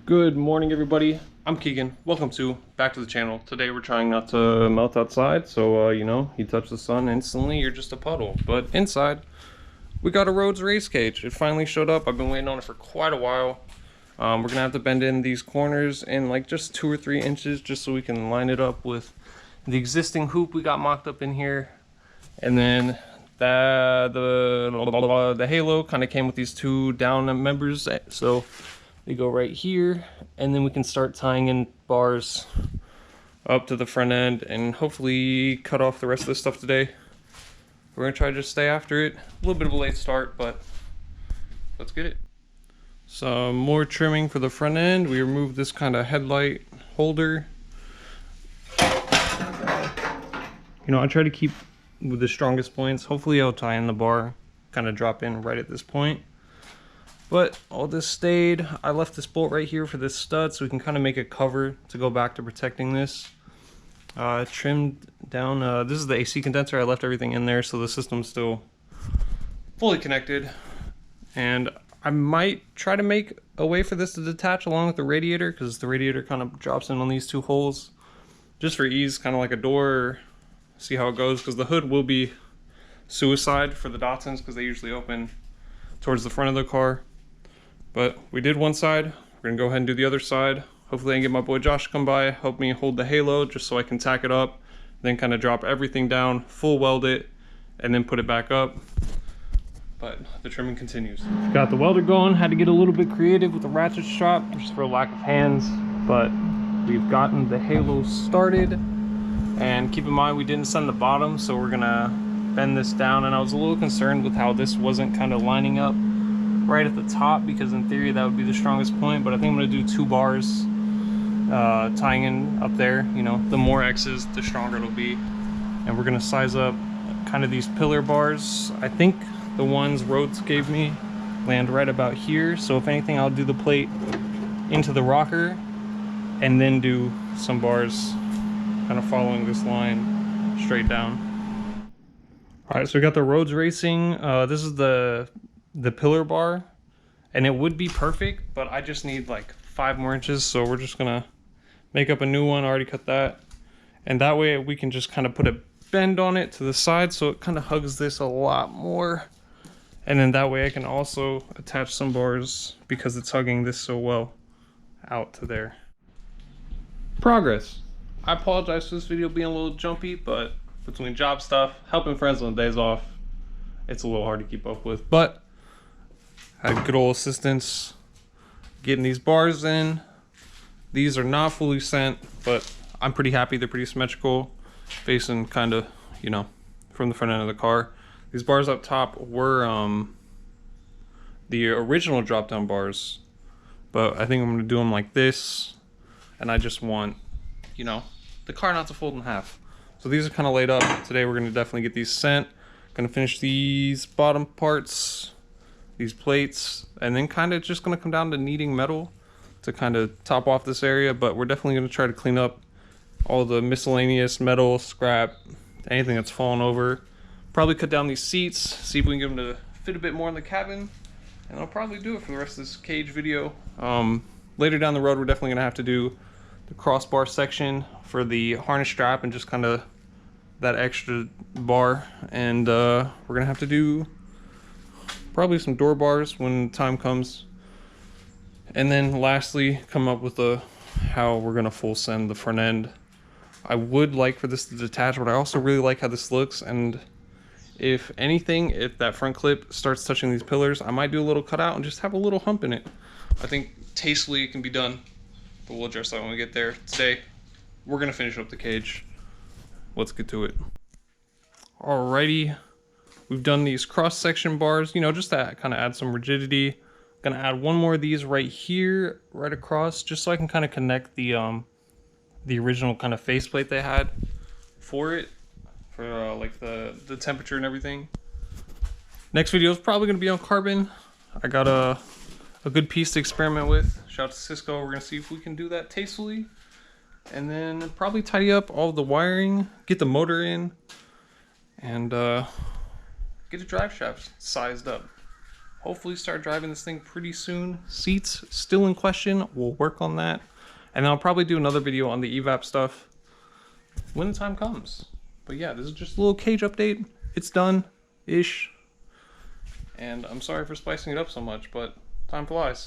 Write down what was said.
Good morning, everybody. I'm Keegan. Welcome back to the channel. Today we're trying not to melt outside, so you know, you touch the sun instantly, you're just a puddle. But inside, we got a R.O.S race cage. It finally showed up. I've been waiting on it for quite a while. We're gonna have to bend in these corners in like just 2 or 3 inches, just so we can line it up with the existing hoop we got mocked up in here. And then the halo kind of came with these 2 down members, so they go right here, and then we can start tying in bars up to the front end and hopefully cut off the rest of this stuff today. We're gonna try to just stay after it. A little bit of a late start, but let's get it. Some more trimming for the front end. We removed this kind of headlight holder. You know, I try to keep with the strongest points. Hopefully I'll tie in the bar, kind of drop in right at this point. But all this stayed. I left this bolt right here for this stud so we can kind of make a cover to go back to protecting this. Trimmed down, this is the AC condenser. I left everything in there so the system's still fully connected. And I might try to make a way for this to detach along with the radiator, because the radiator kind of drops in on these 2 holes. Just for ease, kind of like a door. See how it goes, because the hood will be suicide for the Datsuns because they usually open towards the front of the car. But we did one side. We're gonna go ahead and do the other side. Hopefully I can get my boy Josh to come by, help me hold the halo just so I can tack it up, then kind of drop everything down, full weld it, and then put it back up. But the trimming continues. Got the welder going. Had to get a little bit creative with the ratchet strap just for lack of hands, but we've gotten the halo started. And keep in mind, we didn't send the bottom, so we're gonna bend this down. And I was a little concerned with how this wasn't kind of lining up right at the top, because in theory that would be the strongest point, but I think I'm gonna do 2 bars tying in up there. You know, the more X's, the stronger it'll be. And we're gonna size up kind of these pillar bars. I think the ones R.O.S gave me land right about here, so if anything I'll do the plate into the rocker and then do some bars kind of following this line straight down. All right, so we got the R.O.S Racing. This is the pillar bar, and it would be perfect, but I just need like 5 more inches, so we're just gonna make up a new one. I already cut that, and that way we can just kind of put a bend on it to the side so it kind of hugs this a lot more, and then that way I can also attach some bars because it's hugging this so well out to there. Progress. I apologize for this video being a little jumpy, but between job stuff, helping friends on the days off, it's a little hard to keep up with. But I had good old assistance getting these bars in. These are not fully sent, but I'm pretty happy. They're pretty symmetrical, facing kind of, you know, from the front end of the car. These bars up top were the original drop down bars, but I think I'm gonna do them like this, and I just want, you know, the car not to fold in half. So these are kind of laid up. Today we're gonna definitely get these sent. Gonna finish these bottom parts, these plates, and then kind of just gonna come down to needing metal to kind of top off this area. But we're definitely gonna try to clean up all the miscellaneous metal, scrap, anything that's fallen over. Probably cut down these seats, see if we can get them to fit a bit more in the cabin, and I'll probably do it for the rest of this cage video. Later down the road, we're definitely gonna have to do the crossbar section for the harness strap and just kind of that extra bar, and we're gonna have to do probably some door bars when time comes, and then lastly come up with how we're gonna full send the front end. I would like for this to detach, but I also really like how this looks, and if anything, if that front clip starts touching these pillars, I might do a little cutout and just have a little hump in it. I think tastefully it can be done, but we'll address that when we get there. Today we're gonna finish up the cage. Let's get to it. Alrighty, we've done these cross-section bars, you know, just to kind of add some rigidity. Gonna add one more of these right here, right across, just so I can kind of connect the original kind of faceplate they had for it, for like the temperature and everything. Next video is probably gonna be on carbon. I got a good piece to experiment with. Shout out to Cisco. We're gonna see if we can do that tastefully, and then probably tidy up all the wiring, get the motor in, and get the drive shaft sized up. hopefully start driving this thing pretty soon. Seats still in question. We'll work on that. And then I'll probably do another video on the evap stuff when the time comes. But yeah, this is just a little cage update. It's done-ish. And I'm sorry for spicing it up so much, but time flies.